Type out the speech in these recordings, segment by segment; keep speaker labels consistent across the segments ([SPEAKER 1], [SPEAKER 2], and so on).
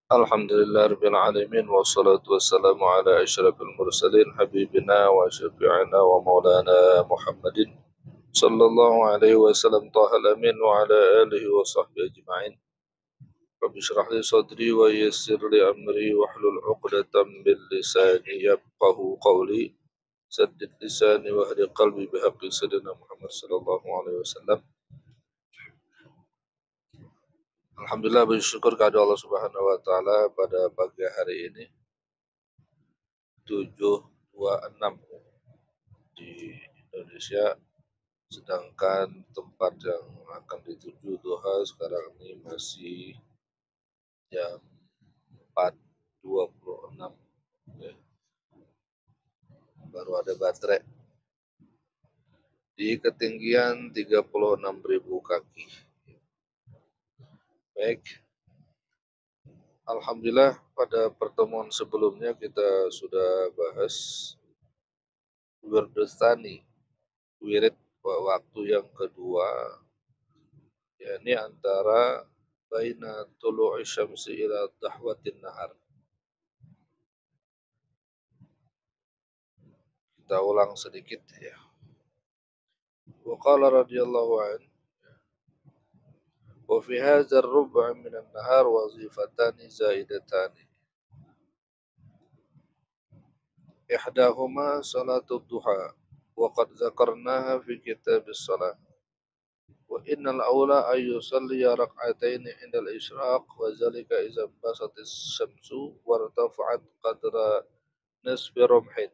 [SPEAKER 1] Alhamdulillah Rabbil Alamin wassalatu wassalamu ala asyrafil mursalin habibina wa syafi'ina wa maulana Muhammadin sallallahu alaihi wasallam tahal amin wa ala alihi wa sahbihi ajma'in. Rabbi syrah li sadri wa yassir li amri wa hlul 'uqdatam min lisani yafqahu qawli. Saddid lisani wa hdi qalbi bihaqqi sayyidina Muhammad sallallahu alaihi wasallam. Alhamdulillah bersyukur kepada Allah Subhanahu wa taala pada pagi hari ini 7.26 di Indonesia, sedangkan tempat yang akan dituju duha sekarang ini masih jam 4.26 ya. Baru ada baterai di ketinggian 36.000 kaki. Baik, Alhamdulillah pada pertemuan sebelumnya kita sudah bahas wirdustani, wirid waktu yang kedua, yakni antara baina tulu'i syamsi ila dahwatin nahar. Kita ulang sedikit ya. Wa qala radhiyallahu an wa fi hadzal rub' min an-nahar wazifatani zaidatani. Ihdahuma salatul duha wa qad dzakarnaha fi kitabis shalah. Wa innal awla ay yusalli rak'atain indal isyraq wa zalika idza basatis syamsu wa irtafa'at qadra nisfi rumhin.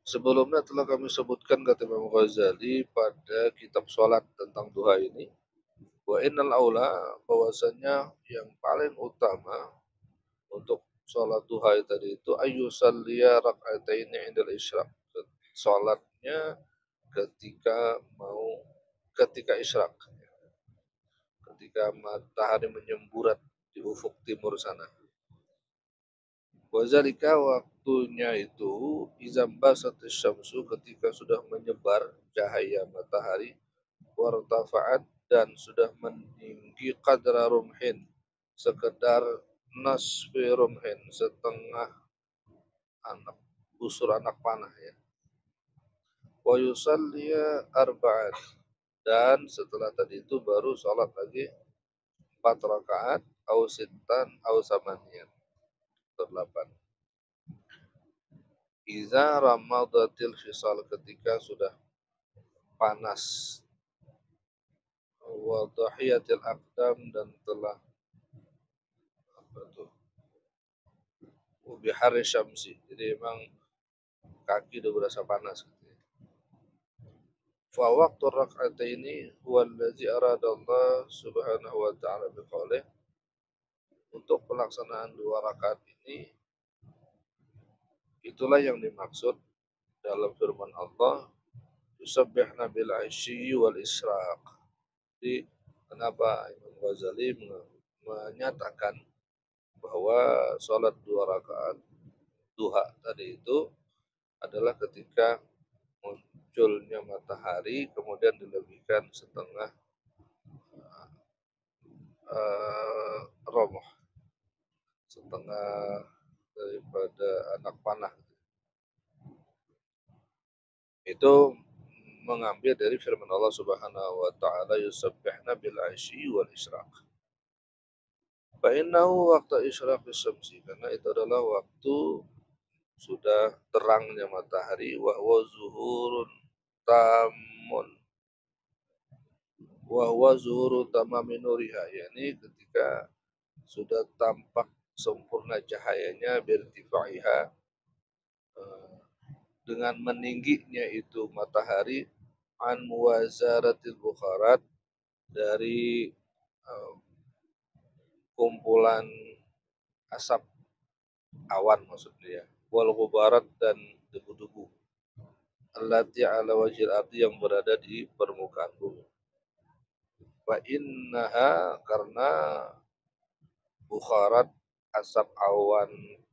[SPEAKER 1] Sebelumnya telah kami sebutkan kata Imam Ghazali pada kitab sholat tentang duha ini, wa innal aula, bahwasanya yang paling utama untuk sholat duha tadi itu ayyusalliya rak'ataini indal isyraq. Sholatnya ketika isyraq, ketika matahari menyemburat di ufuk timur sana. Wazalika, waktunya itu izam basatis syamsu, ketika sudah menyebar cahaya matahari, wartafa'at, dan sudah meninggi qadra rumhin, sekedar nasfi rumhin, setengah busur anak panah ya. Wa yusalliya arba'at, dan setelah tadi itu baru sholat lagi 4 rakaat au sittan au samanian, 8. Iza ramadatil fisal, ketika sudah panas, wa dahiyatil aqdam, dan telah bihari syamsi, jadi memang kaki udah berasa panas. Fa waqtu rak'ataini huwa allazi arada Allah subhanahu wa ta'ala biqaulih, untuk pelaksanaan 2 rakaat ini itulah yang dimaksud dalam firman Allah, yusabbihna bil 'ashyi wal isyraq. Jadi kenapa Imam Ghazali menyatakan bahwa sholat 2 rakaat duha tadi itu adalah ketika munculnya matahari kemudian dilebihkan setengah romoh, setengah daripada anak panah. Itu mengambil dari firman Allah Subhanahu wa taala, yusabbihna bil 'ashyi wal isyraq. Fa innahu waqta isyraqis syamsi, karena itu adalah waktu sudah terangnya matahari, wa huwa zuhurun tamun, wa huwa zuhuru tamami nuriha, yakni ketika sudah tampak sempurna cahayanya, birtifaiha, dengan meningginya itu matahari, an muwazaratil bukharat, dari kumpulan asap awan maksudnya, wal ghubarat, dan debu-debu, allati ala wajhil ardi, yang berada di permukaan bumi. Wa innaha, karena bukharat, asap awan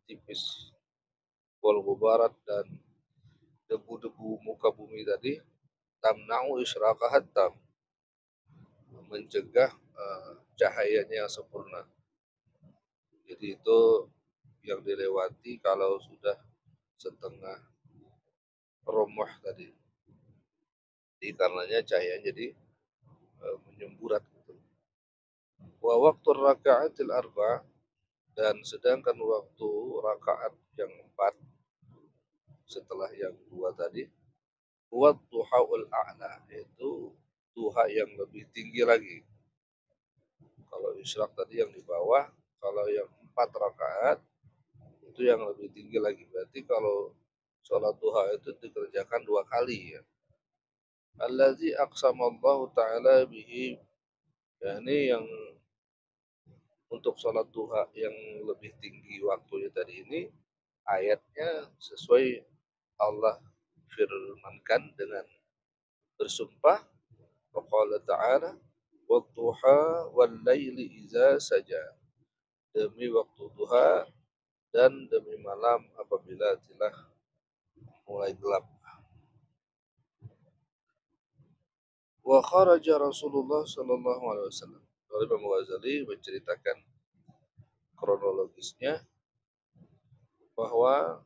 [SPEAKER 1] tipis, wal ghubarat, dan debu-debu muka bumi tadi, tamna'u isyraqahat tam, mencegah cahayanya yang sempurna. Jadi itu yang dilewati kalau sudah setengah romoh tadi. Jadi karenanya cahayanya jadi menyemburat gitu. Wa waktu rakaatil arba, dan sedangkan waktu rakaat yang 4 setelah yang 2 tadi, wa duhaul a'la, yaitu duha yang lebih tinggi lagi. Kalau isyraq tadi yang di bawah, kalau yang 4 rakaat itu yang lebih tinggi lagi. Berarti kalau sholat duha itu dikerjakan 2 kali ya. Allazi aqsamallahu ta'ala bihi, yakni yang untuk sholat duha yang lebih tinggi waktunya tadi ini, ayatnya sesuai Allah firmankan dengan bersumpah, waqala ta'ala wadduha wal laili iza saja, demi waktu duha dan demi malam apabila telah mulai gelap. Wa kharaja Rasulullah sallallahu alaihi wasallam. Imam Ghazali menceritakan kronologisnya bahwa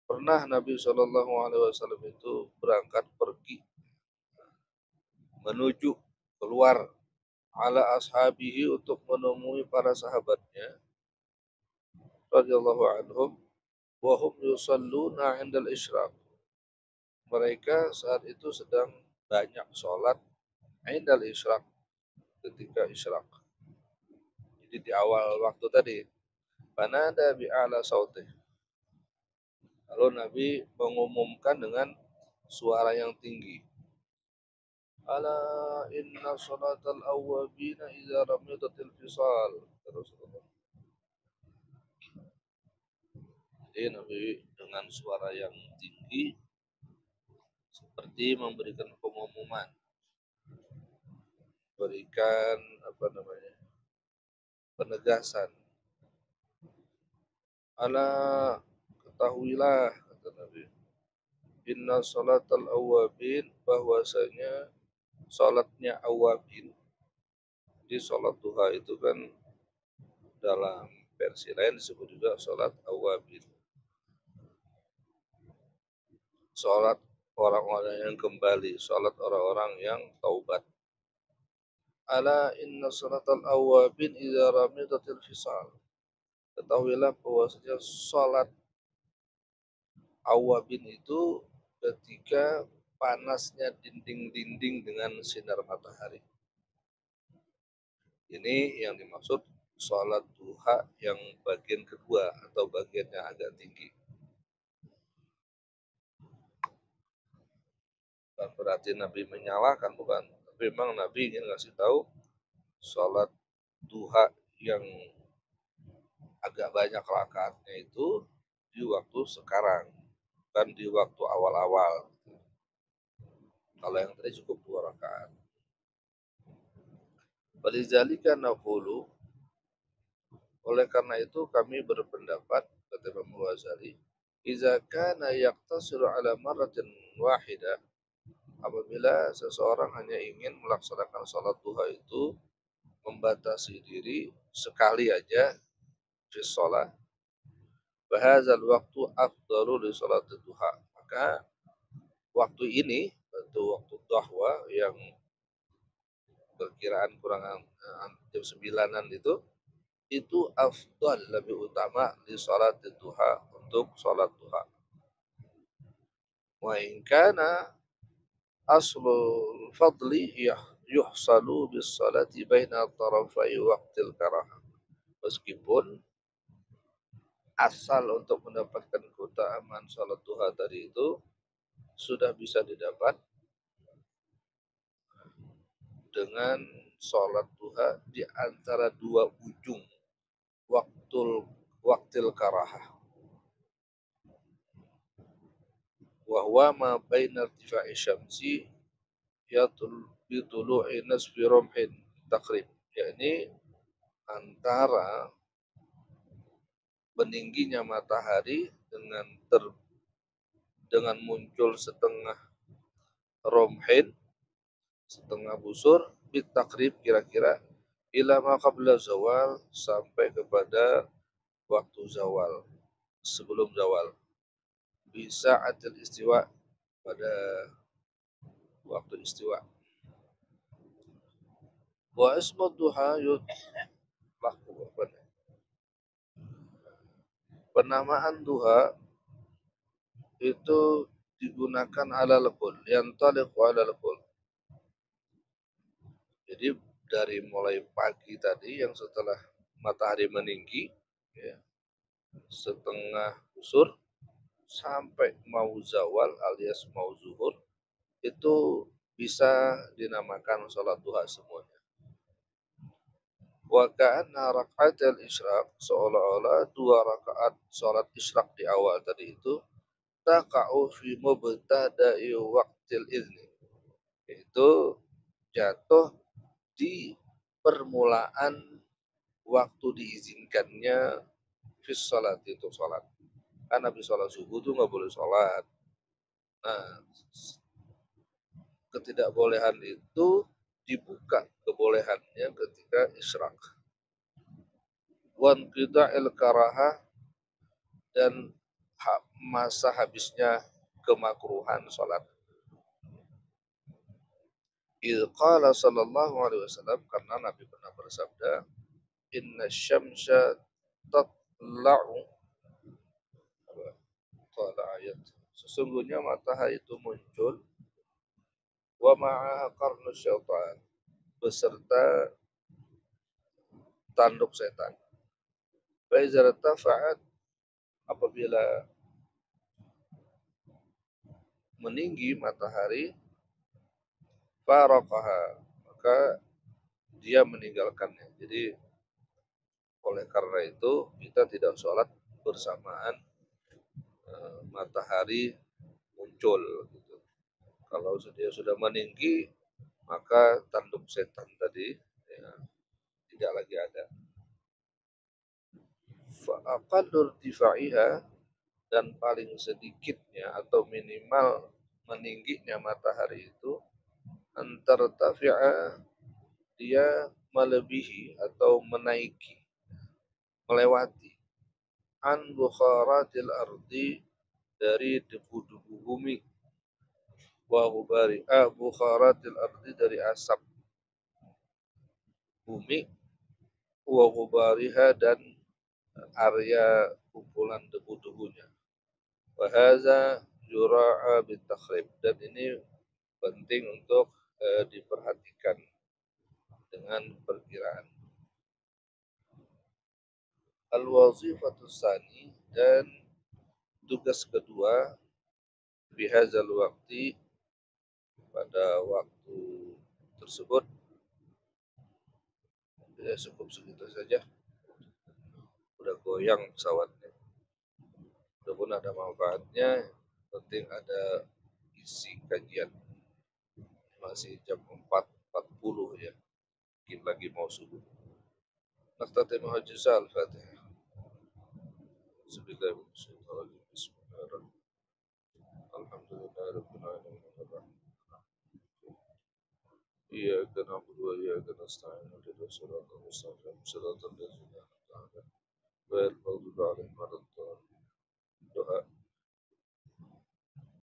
[SPEAKER 1] pernah Nabi Shallallahu Alaihi Wasallam itu berangkat pergi menuju keluar ala ashabihi untuk menemui para sahabatnya radhiyallahu anhum wa hum yusalluna 'indal isyraq. Mereka saat itu sedang banyak sholat 'indal isyraq, ketika isyraq. Jadi di awal waktu tadi, panada bi'ala sautih. Lalu Nabi mengumumkan dengan suara yang tinggi. Ala inna salatal awwabina idza ramidatil fisal. Rasulullah. Jadi Nabi dengan suara yang tinggi seperti memberikan pengumuman, berikan penegasan. Ala, ketahuilah, kata Nabi, inna salatal awwabin, bahwasanya salatnya awabin. Jadi salat duha itu kan dalam versi lain disebut juga salat awabin. Salat orang-orang yang kembali, salat orang-orang yang taubat. Ala inna salatal awabin idza ramidatil fisal. Ketahuilah bahwasanya salat awabin itu ketika panasnya dinding-dinding dengan sinar matahari. Ini yang dimaksud sholat duha yang bagian kedua atau bagian yang agak tinggi. Bukan berarti Nabi menyalahkan, bukan. Tapi memang Nabi ingin ngasih tahu sholat duha yang agak banyak rakaatnya itu di waktu sekarang, bukan di waktu awal-awal. Kalau yang tadi cukup 2 rakaat. Walidzalika naqulu, oleh karena itu kami berpendapat, kata Imam Ghazali, idza kana yaqtasiru ala marratin wahidah, apabila seseorang hanya ingin melaksanakan salat duha itu membatasi diri sekali aja di salat, bahadzal waktu afdalu li salat duha, maka waktu ini, itu waktu duha yang perkiraan kurang jam 9-an itu afdal, lebih utama di salat duha, untuk salat duha. Wa in kana aslul fadli yuhsalu bis salati baina tarafai waqtil karahah. Meskipun asal untuk mendapatkan keutamaan salat duha tadi itu sudah bisa didapat dengan salat duha di antara 2 ujung waktil karahah. Wa huwa ma baina irtifa'i syamsi bitulu'i nasfi rumhin takrib, yakni antara meningginya matahari dengan muncul setengah romhin, setengah busur, bit takrib kira-kira ila ma qabla zawal sampai kepada waktu zawal, sebelum zawal. Bisa adil istiwa pada waktu istiwa. Wa ismu duha penamaan duha itu digunakan ala lekul, yang taliqu ala lekul. Jadi dari mulai pagi tadi yang setelah matahari meninggi, ya, setengah usur sampai mau zawal alias mau zuhur itu bisa dinamakan sholat duha semuanya. Wa ka'anna raka'atul isyraq, seolah-olah dua rakaat sholat isyraq di awal tadi itu taqa'u fi mubtada'i waqtil izni, itu jatuh di permulaan waktu diizinkannya fis salat, itu sholat. Kan habis sholat subuh tuh nggak boleh sholat. Nah, ketidakbolehan itu dibuka kebolehannya ketika isyraq. Wan qida'il karahah, dan masa habisnya kemakruhan sholat. Idh qala sallallahu alaihi wasallam, karena Nabi pernah bersabda, inna syamsa tatla'u, qala ayat, sesungguhnya matahari itu muncul, wa ma'aha qarnu syaitan, beserta tanduk setan. Faizal tafa'at, apabila meninggi matahari, faraqaha, maka dia meninggalkannya. Jadi oleh karena itu kita tidak sholat bersamaan matahari muncul gitu. Kalau dia sudah meninggi, maka tanduk setan tadi ya, tidak lagi ada. Fa'aqallu irtifaiha, dan paling sedikitnya atau minimal meningginya matahari itu antar tafi'a, dia melebihi atau menaiki, melewati an bukharatil ardi, dari debu-debu bumi, wa ghubari bukharatil ardi, dari asap bumi, wa ghubariha, dan area kumpulan debu-debunya. Wa hadza yura'a bitakhrib, dan ini penting untuk diperhatikan dengan perkiraan. Al-wazifatu tsani, dan tugas kedua, bihadzal waqti, pada waktu tersebut. Ya, cukup segitu saja. Udah goyang pesawatnya. Walaupun ada manfaatnya, penting ada isi kajian. Masih jam 4.40 ya. Mungkin lagi mau subuh. Naftatimu hajjisa al-Fatihah. Bismillahirrahmanirrahim. Alhamdulillahirabbil alamin. Iyyaka na'budu wa iyyaka nasta'in. Ihdinas siratal mustaqim. Shiratal ladzina an'amta 'alaihim ghairil maghdubi 'alaihim waladdallin. Doa.